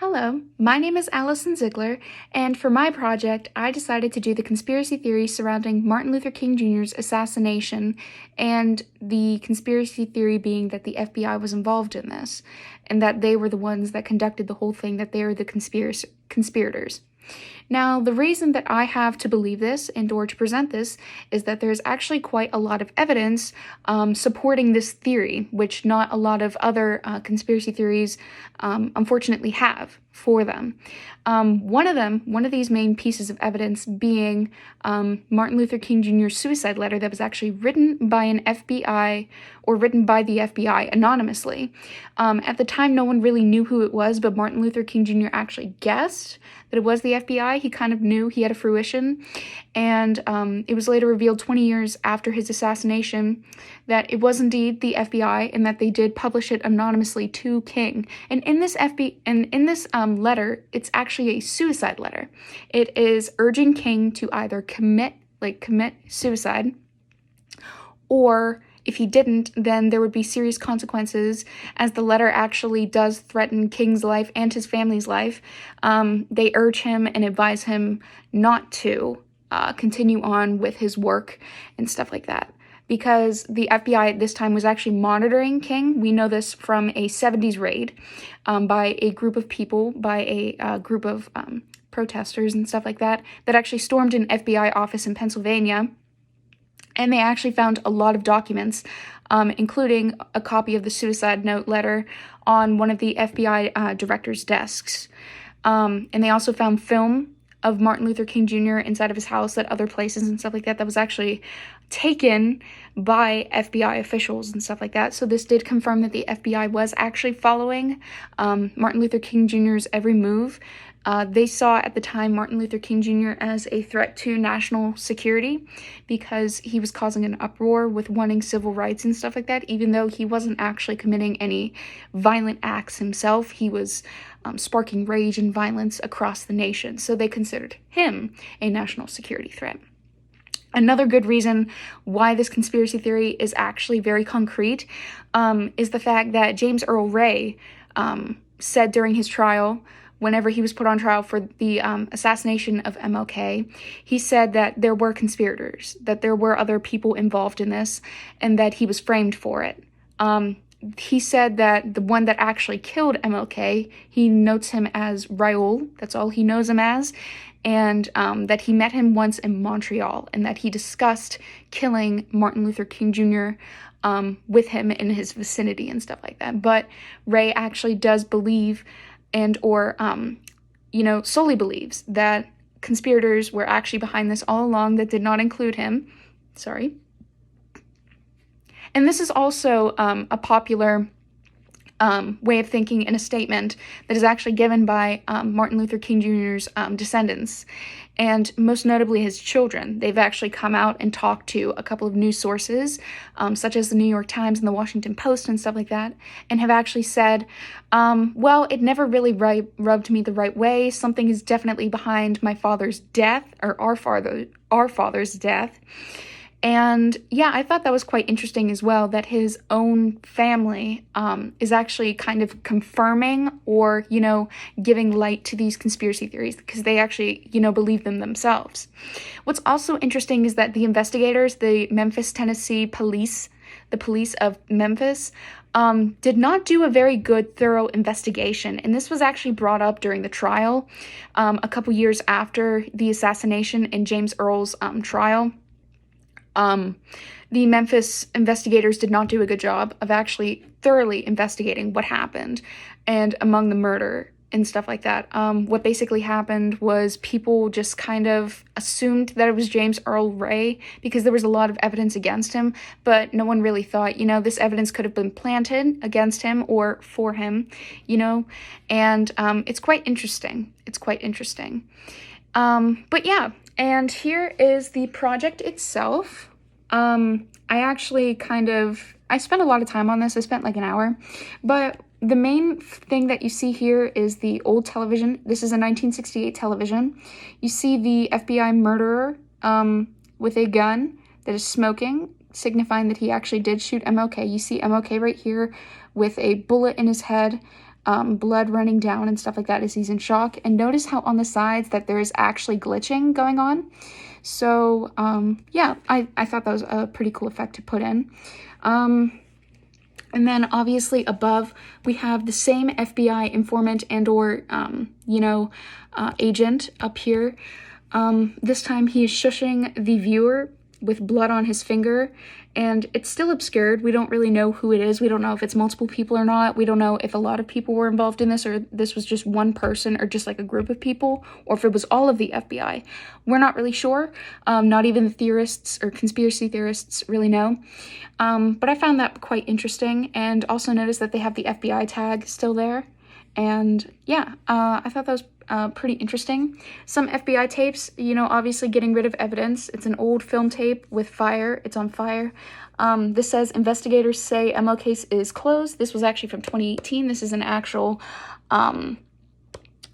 Hello, my name is Allison Ziegler, and for my project, I decided to do the conspiracy theory surrounding Martin Luther King Jr.'s assassination, and the conspiracy theory being that the FBI was involved in this, and that they were the ones that conducted the whole thing, that they were the conspirators. Now, the reason that I have to believe this and or to present this is that there's actually quite a lot of evidence supporting this theory, which not a lot of other conspiracy theories unfortunately have for them. One of these main pieces of evidence being Martin Luther King Jr.'s suicide letter that was actually written by the FBI anonymously. At the time, no one really knew who it was, but Martin Luther King Jr. actually guessed that it was the FBI. He kind of knew, he had a fruition, and it was later revealed 20 years after his assassination that it was indeed the FBI and that they did publish it anonymously to King. And in this letter, it's actually a suicide letter. It is urging King to either commit suicide, or if he didn't, then there would be serious consequences, as the letter actually does threaten King's life and his family's life. They urge him and advise him not to continue on with his work and stuff like that, because the FBI at this time was actually monitoring King. We know this from a 70s raid by a group of people, by a group of protesters and stuff like that actually stormed an FBI office in Pennsylvania. And they actually found a lot of documents, including a copy of the suicide note letter on one of the FBI director's desks. And they also found film of Martin Luther King Jr. inside of his house at other places and stuff like that was actually taken by FBI officials and stuff like that. So this did confirm that the FBI was actually following Martin Luther King Jr.'s every move. They saw at the time Martin Luther King Jr. as a threat to national security because he was causing an uproar with wanting civil rights and stuff like that. Even though he wasn't actually committing any violent acts himself, he was sparking rage and violence across the nation. So they considered him a national security threat. Another good reason why this conspiracy theory is actually very concrete is the fact that James Earl Ray said during his trial, whenever he was put on trial for the assassination of MLK, he said that there were conspirators, that there were other people involved in this, and that he was framed for it. He said that the one that actually killed MLK, he notes him as Raoul, that's all he knows him as, and that he met him once in Montreal, and that he discussed killing Martin Luther King Jr. With him in his vicinity and stuff like that. But Ray actually does believe and or, solely believes that conspirators were actually behind this all along that did not include him. Sorry. And this is also a popular way of thinking in a statement that is actually given by Martin Luther King Jr.'s descendants, and most notably his children. They've actually come out and talked to a couple of news sources, such as the New York Times and the Washington Post and stuff like that, and have actually said, well, it never really rubbed me the right way. Something is definitely behind my father's death, or our father's death. And yeah, I thought that was quite interesting as well, that his own family is actually kind of confirming or, giving light to these conspiracy theories because they actually, believe them themselves. What's also interesting is that the investigators, the Memphis, Tennessee police, the police of Memphis, did not do a very good, thorough investigation. And this was actually brought up during the trial a couple years after the assassination in James Earl's trial. The Memphis investigators did not do a good job of actually thoroughly investigating what happened and among the murder and stuff like that. What basically happened was people just kind of assumed that it was James Earl Ray because there was a lot of evidence against him, but no one really thought, this evidence could have been planted against him or for him, and it's quite interesting. But yeah. And here is the project itself. I spent a lot of time on this. I spent like an hour. But the main thing that you see here is the old television. This is a 1968 television. You see the FBI murderer with a gun that is smoking, signifying that he actually did shoot MLK. You see MLK right here with a bullet in his head. blood running down and stuff like that as he's in shock. And notice how on the sides that there is actually glitching going on. So, yeah, I thought that was a pretty cool effect to put in. And then obviously above, we have the same FBI informant and or, agent up here. This time he is shushing the viewer with blood on his finger, and it's still obscured. We don't really know who it is. We don't know if it's multiple people or not. We don't know if a lot of people were involved in this, or this was just one person, or just like a group of people, or if it was all of the FBI. We're not really sure. Not even the theorists or conspiracy theorists really know. But I found that quite interesting, and also noticed that they have the FBI tag still there. And yeah, I thought that was pretty interesting. Some FBI tapes, obviously getting rid of evidence. It's an old film tape with fire. It's on fire. This says, investigators say ML case is closed. This was actually from 2018. This is an actual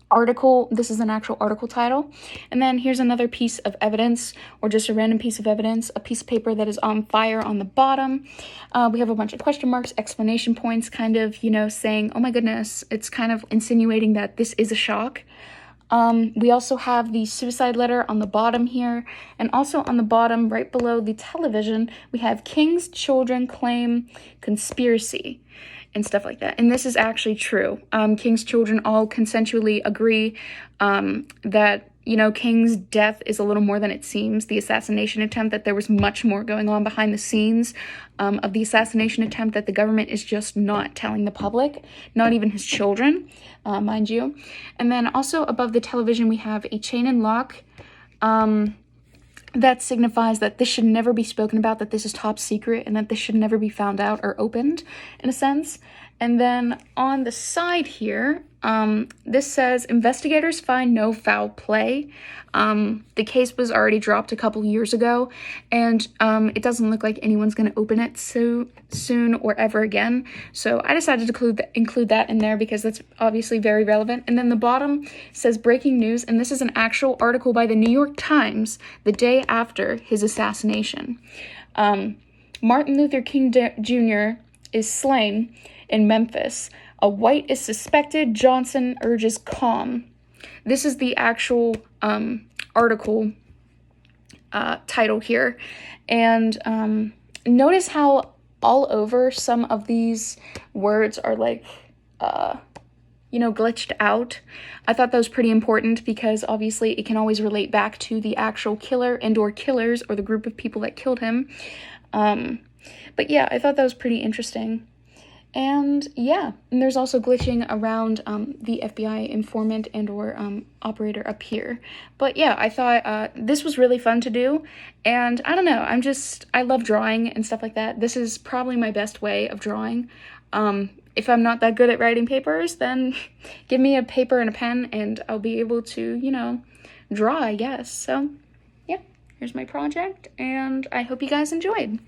article. This is an actual article title. And then here's another piece of evidence, or just a random piece of evidence, a piece of paper that is on fire on the bottom. We have a bunch of question marks, exclamation points, kind of, saying, oh my goodness. It's kind of insinuating that this is a shock. We also have the suicide letter on the bottom here, and also on the bottom right below the television we have King's children claim conspiracy and stuff like that. And this is actually true. King's children all consensually agree that King's death is a little more than it seems. The assassination attempt, that there was much more going on behind the scenes of the assassination attempt that the government is just not telling the public, not even his children, mind you. And then also above the television, we have a chain and lock that signifies that this should never be spoken about, that this is top secret, and that this should never be found out or opened, in a sense. And then on the side here, this says, investigators find no foul play. The case was already dropped a couple years ago, and it doesn't look like anyone's going to open it so soon or ever again. So I decided to include that in there because that's obviously very relevant. And then the bottom says breaking news, and this is an actual article by the New York Times the day after his assassination. Martin Luther King Jr. is slain in Memphis. A white is suspected. Johnson urges calm. This is the actual article title here. And notice how all over some of these words are like, glitched out. I thought that was pretty important because obviously it can always relate back to the actual killer and or killers or the group of people that killed him. But yeah, I thought that was pretty interesting. And yeah, and there's also glitching around the FBI informant and or operator up here. But yeah, I thought this was really fun to do. And I don't know, I love drawing and stuff like that. This is probably my best way of drawing. If I'm not that good at writing papers, then give me a paper and a pen and I'll be able to, draw, I guess. So yeah, here's my project and I hope you guys enjoyed.